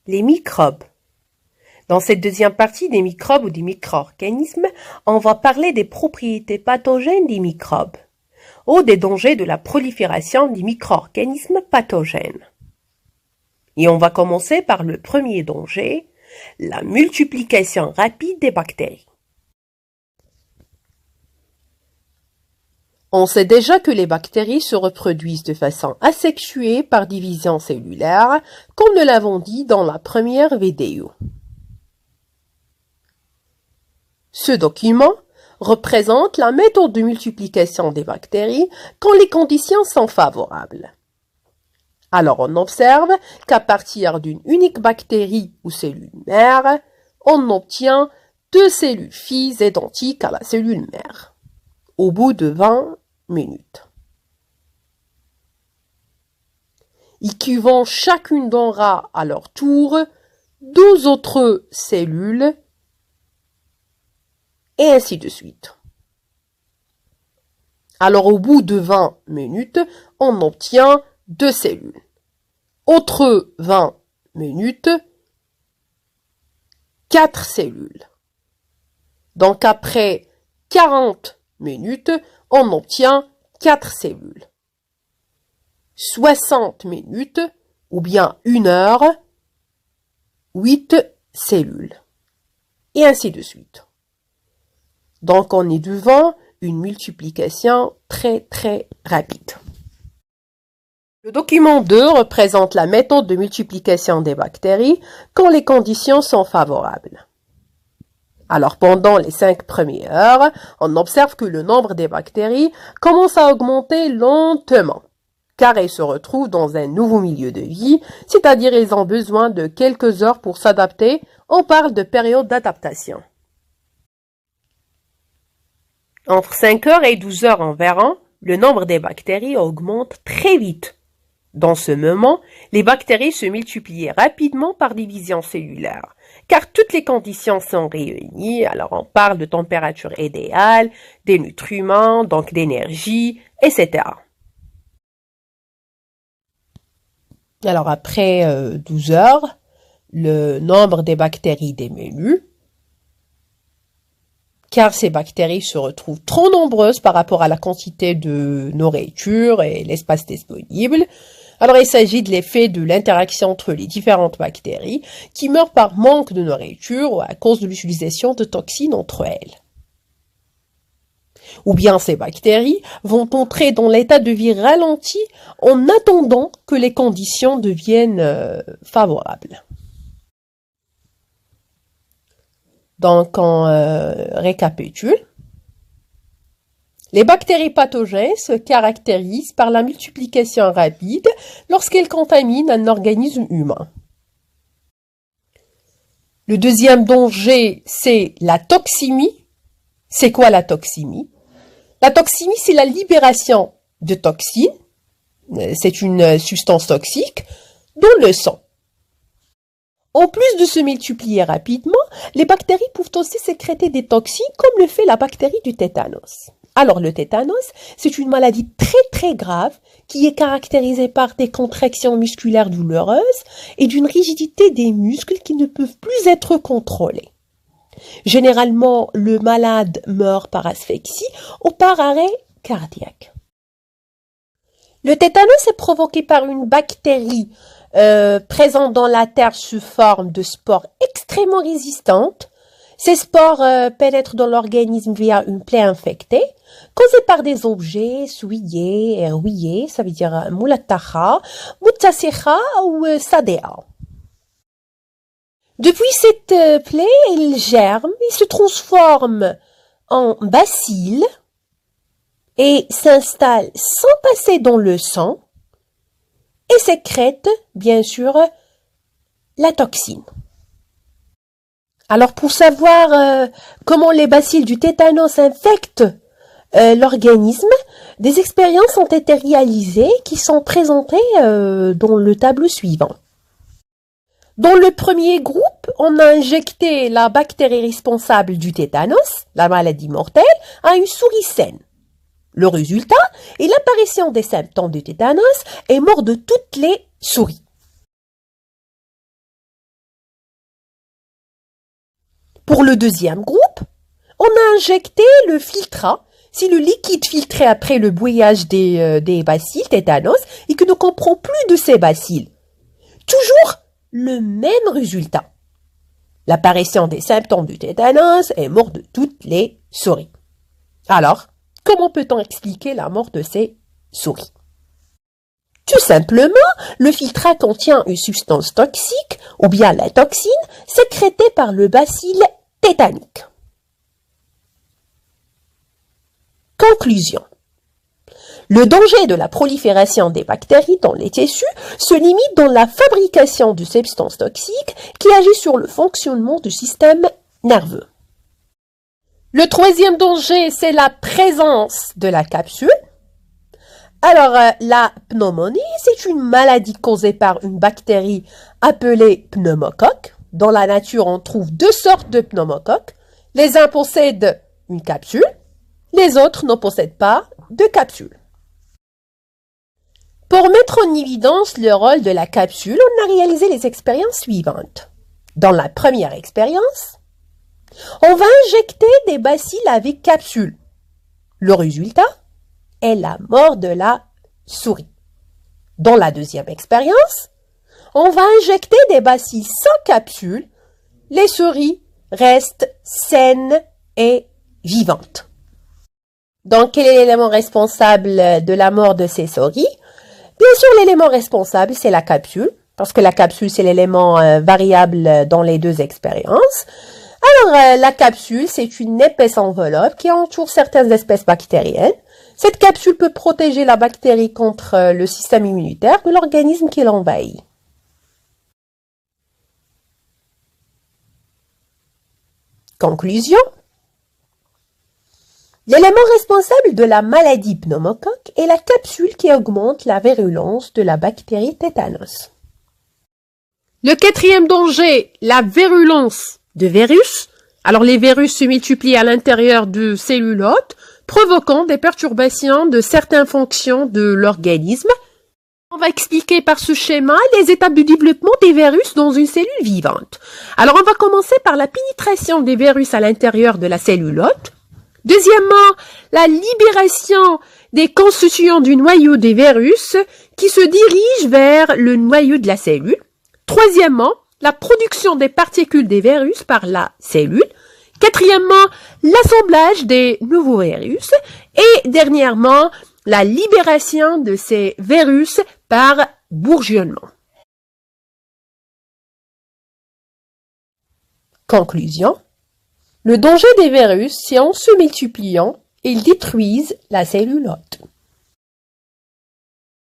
les microbes. Dans cette deuxième partie des microbes ou des micro-organismes, on va parler des propriétés pathogènes des microbes ou des dangers de la prolifération des micro-organismes pathogènes. Et on va commencer par le premier danger, la multiplication rapide des bactéries. On sait déjà que les bactéries se reproduisent de façon asexuée par division cellulaire, comme nous l'avons dit dans la première vidéo. Ce document représente la méthode de multiplication des bactéries quand les conditions sont favorables. Alors on observe qu'à partir d'une unique bactérie ou cellule mère, on obtient deux cellules filles identiques à la cellule mère, au bout de 20 minutes. Et qui vont chacune donnera à leur tour 12 autres cellules, et ainsi de suite. Alors au bout de 20 minutes, on obtient deux cellules. Autre 20 minutes, 4 cellules. Donc après 40 minutes, on obtient 4 cellules. 60 minutes, ou bien 1 heure, 8 cellules. Et ainsi de suite. Donc on est devant une multiplication très rapide. Le document 2 représente la méthode de multiplication des bactéries quand les conditions sont favorables. Alors pendant les 5 premières heures, on observe que le nombre des bactéries commence à augmenter lentement, car elles se retrouvent dans un nouveau milieu de vie, c'est-à-dire elles ont besoin de quelques heures pour s'adapter. On parle de période d'adaptation. Entre 5 heures et 12 heures environ, le nombre des bactéries augmente très vite. Dans ce moment, les bactéries se multiplient rapidement par division cellulaire, car toutes les conditions sont réunies. Alors on parle de température idéale, des nutriments, donc d'énergie, etc. Alors après 12 heures, le nombre des bactéries diminue, car ces bactéries se retrouvent trop nombreuses par rapport à la quantité de nourriture et l'espace disponible. Alors il s'agit de l'effet de l'interaction entre les différentes bactéries qui meurent par manque de nourriture ou à cause de l'utilisation de toxines entre elles. Ou bien ces bactéries vont entrer dans l'état de vie ralenti en attendant que les conditions deviennent favorables. Donc, on récapitule. Les bactéries pathogènes se caractérisent par la multiplication rapide lorsqu'elles contaminent un organisme humain. Le deuxième danger, c'est la toxémie. C'est quoi la toxémie? La toxémie, c'est la libération de toxines. C'est une substance toxique dans le sang. En plus de se multiplier rapidement, les bactéries peuvent aussi sécréter des toxines comme le fait la bactérie du tétanos. Alors le tétanos, c'est une maladie très grave qui est caractérisée par des contractions musculaires douloureuses et d'une rigidité des muscles qui ne peuvent plus être contrôlés. Généralement, le malade meurt par asphyxie ou par arrêt cardiaque. Le tétanos est provoqué par une bactérie présente dans la terre sous forme de spores extrêmement résistantes. Ces spores pénètrent dans l'organisme via une plaie infectée, causée par des objets souillés et rouillés, ça veut dire moulattaha, moutassikha ou sadéa. Depuis cette plaie, elle germe, il se transforme en bacille et s'installe sans passer dans le sang et sécrète, bien sûr, la toxine. Alors, pour savoir comment les bacilles du tétanos infectent l'organisme, des expériences ont été réalisées qui sont présentées dans le tableau suivant. Dans le premier groupe, on a injecté la bactérie responsable du tétanos, la maladie mortelle, à une souris saine. Le résultat est l'apparition des symptômes du tétanos et mort de toutes les souris. Pour le deuxième groupe, on a injecté le filtrat, c'est le liquide filtré après le bouillage des bacilles tétanos et que ne comprend plus de ces bacilles. Toujours le même résultat. L'apparition des symptômes du tétanos est mort de toutes les souris. Alors, comment peut-on expliquer la mort de ces souris? Tout simplement, le filtrat contient une substance toxique ou bien la toxine sécrétée par le bacille tétanique. Conclusion. Le danger de la prolifération des bactéries dans les tissus se limite dans la fabrication de substances toxiques qui agissent sur le fonctionnement du système nerveux. Le troisième danger, c'est la présence de la capsule. Alors, la pneumonie, c'est une maladie causée par une bactérie appelée pneumocoque. Dans la nature, on trouve deux sortes de pneumocoques. Les uns possèdent une capsule, les autres ne possèdent pas de capsule. Pour mettre en évidence le rôle de la capsule, on a réalisé les expériences suivantes. Dans la première expérience, on va injecter des bacilles avec capsule. Le résultat est la mort de la souris. Dans la deuxième expérience, on va injecter des bacilles sans capsule. Les souris restent saines et vivantes. Donc, quel est l'élément responsable de la mort de ces souris? Bien sûr, l'élément responsable, c'est la capsule, parce que la capsule, c'est l'élément variable dans les deux expériences. Alors, la capsule, c'est une épaisse enveloppe qui entoure certaines espèces bactériennes. Cette capsule peut protéger la bactérie contre le système immunitaire de l'organisme qui l'envahit. Conclusion. L'élément responsable de la maladie pneumocoque est la capsule qui augmente la virulence de la bactérie tétanos. Le quatrième danger, la virulence de virus. Alors les virus se multiplient à l'intérieur de cellules hôtes, provoquant des perturbations de certaines fonctions de l'organisme. On va expliquer par ce schéma les étapes du développement des virus dans une cellule vivante. Alors on va commencer par la pénétration des virus à l'intérieur de la cellule hôte. Deuxièmement, la libération des constituants du noyau des virus qui se dirigent vers le noyau de la cellule. Troisièmement, la production des particules des virus par la cellule. Quatrièmement, l'assemblage des nouveaux virus. Et dernièrement, la libération de ces virus par bourgeonnement. Conclusion. Le danger des virus, c'est en se multipliant, ils détruisent la cellule hôte.